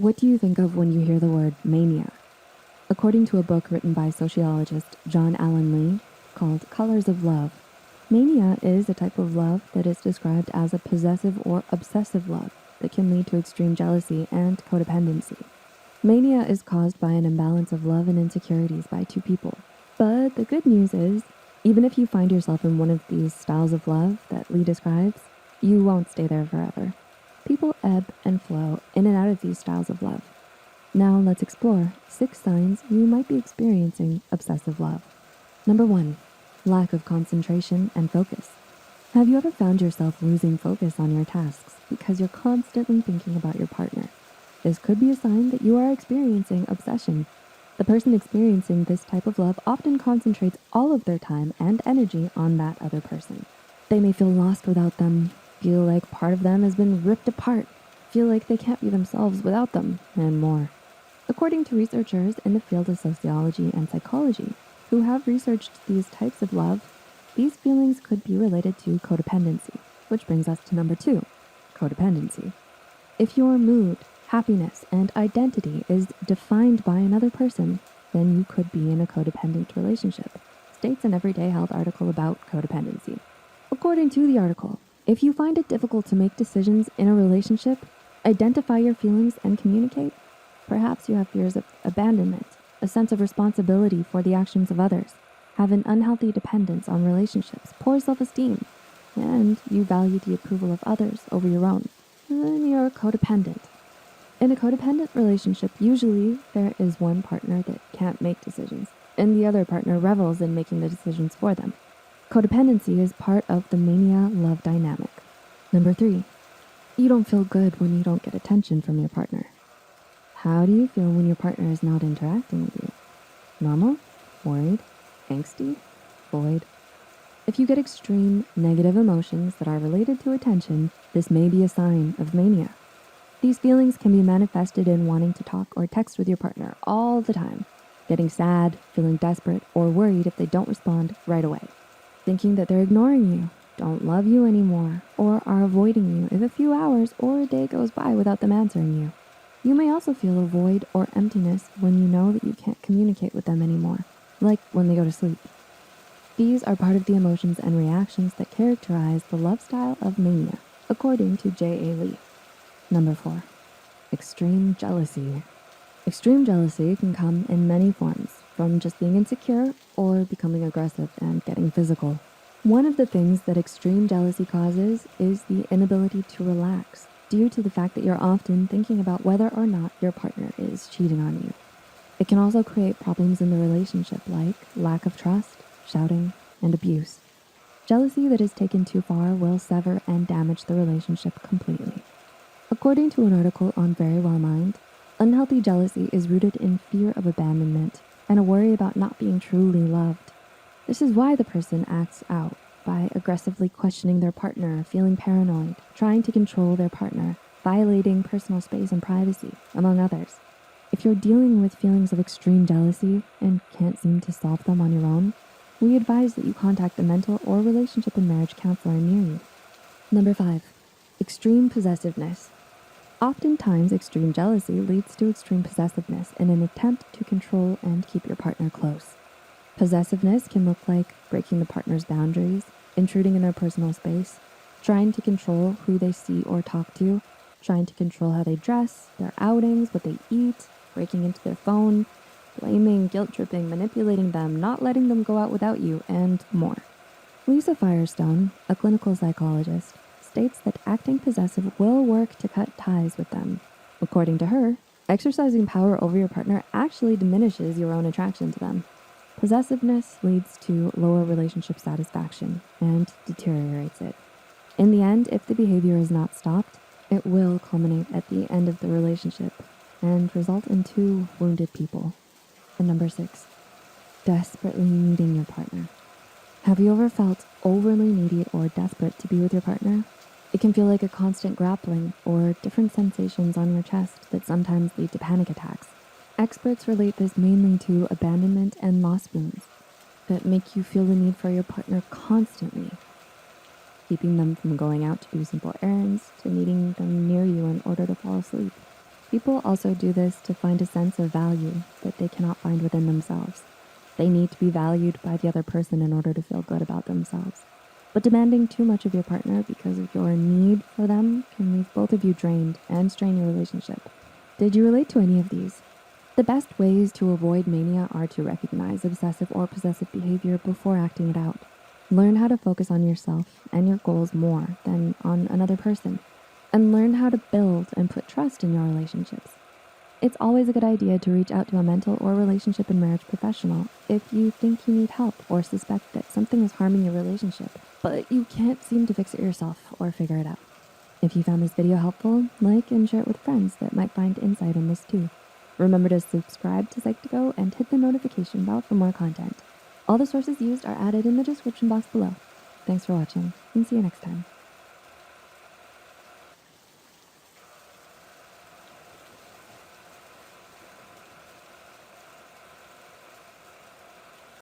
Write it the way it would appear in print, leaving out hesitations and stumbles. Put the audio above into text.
What do you think of when you hear the word mania? According to a book written by sociologist John Allen Lee called Colors of Love, mania is a type of love that is described as a possessive or obsessive love that can lead to extreme jealousy and codependency. Mania is caused by an imbalance of love and insecurities by two people. But the good news is, even if you find yourself in one of these styles of love that Lee describes, you won't stay there forever. People ebb and flow in and out of these styles of love. Now let's explore 6 signs you might be experiencing obsessive love. Number 1, lack of concentration and focus. Have you ever found yourself losing focus on your tasks because you're constantly thinking about your partner? This could be a sign that you are experiencing obsession. The person experiencing this type of love often concentrates all of their time and energy on that other person. They may feel lost without them, feel like part of them has been ripped apart, feel like they can't be themselves without them, and more. According to researchers in the field of sociology and psychology who have researched these types of love, these feelings could be related to codependency, which brings us to number 2, codependency. If your mood, happiness, and identity is defined by another person, then you could be in a codependent relationship, states an Everyday Health article about codependency. According to the article, if you find it difficult to make decisions in a relationship, identify your feelings and communicate, perhaps you have fears of abandonment, a sense of responsibility for the actions of others, have an unhealthy dependence on relationships, poor self-esteem, and you value the approval of others over your own, then you're codependent. In a codependent relationship, usually there is one partner that can't make decisions, and the other partner revels in making the decisions for them. Codependency is part of the mania-love dynamic. Number 3, you don't feel good when you don't get attention from your partner. How do you feel when your partner is not interacting with you? Normal? Worried? Angsty? Void? If you get extreme negative emotions that are related to attention, this may be a sign of mania. These feelings can be manifested in wanting to talk or text with your partner all the time, getting sad, feeling desperate, or worried if they don't respond right away, thinking that they're ignoring you, don't love you anymore, or are avoiding you if a few hours or a day goes by without them answering you. You may also feel a void or emptiness when you know that you can't communicate with them anymore, like when they go to sleep. These are part of the emotions and reactions that characterize the love style of mania, according to J.A. Lee. Number 4, extreme jealousy. Extreme jealousy can come in many forms, from just being insecure or becoming aggressive and getting physical. One of the things that extreme jealousy causes is the inability to relax due to the fact that you're often thinking about whether or not your partner is cheating on you. It can also create problems in the relationship like lack of trust, shouting, and abuse. Jealousy that is taken too far will sever and damage the relationship completely. According to an article on Very Well Mind, unhealthy jealousy is rooted in fear of abandonment and a worry about not being truly loved. This is why the person acts out by aggressively questioning their partner, feeling paranoid, trying to control their partner, violating personal space and privacy, among others. If you're dealing with feelings of extreme jealousy and can't seem to solve them on your own, we advise that you contact a mental or relationship and marriage counselor near you. Number 5, extreme possessiveness. Oftentimes, extreme jealousy leads to extreme possessiveness in an attempt to control and keep your partner close. Possessiveness can look like breaking the partner's boundaries, intruding in their personal space, trying to control who they see or talk to, trying to control how they dress, their outings, what they eat, breaking into their phone, blaming, guilt-tripping, manipulating them, not letting them go out without you, and more. Lisa Firestone, a clinical psychologist, states that acting possessive will work to cut ties with them. According to her, exercising power over your partner actually diminishes your own attraction to them. Possessiveness leads to lower relationship satisfaction and deteriorates it. In the end, if the behavior is not stopped, it will culminate at the end of the relationship and result in 2 wounded people. And number 6, desperately needing your partner. Have you ever felt overly needy or desperate to be with your partner? It can feel like a constant grappling or different sensations on your chest that sometimes lead to panic attacks. Experts relate this mainly to abandonment and loss wounds that make you feel the need for your partner constantly, keeping them from going out to do simple errands to needing them near you in order to fall asleep. People also do this to find a sense of value that they cannot find within themselves. They need to be valued by the other person in order to feel good about themselves. But demanding too much of your partner because of your need for them can leave both of you drained and strain your relationship. Did you relate to any of these? The best ways to avoid mania are to recognize obsessive or possessive behavior before acting it out. Learn how to focus on yourself and your goals more than on another person. And learn how to build and put trust in your relationships. It's always a good idea to reach out to a mental or relationship and marriage professional if you think you need help or suspect that something is harming your relationship, but you can't seem to fix it yourself or figure it out. If you found this video helpful, like and share it with friends that might find insight in this too. Remember to subscribe to psychtogo and hit the notification bell for more content. All the sources used are added in the description box below. Thanks for watching, and see you next time.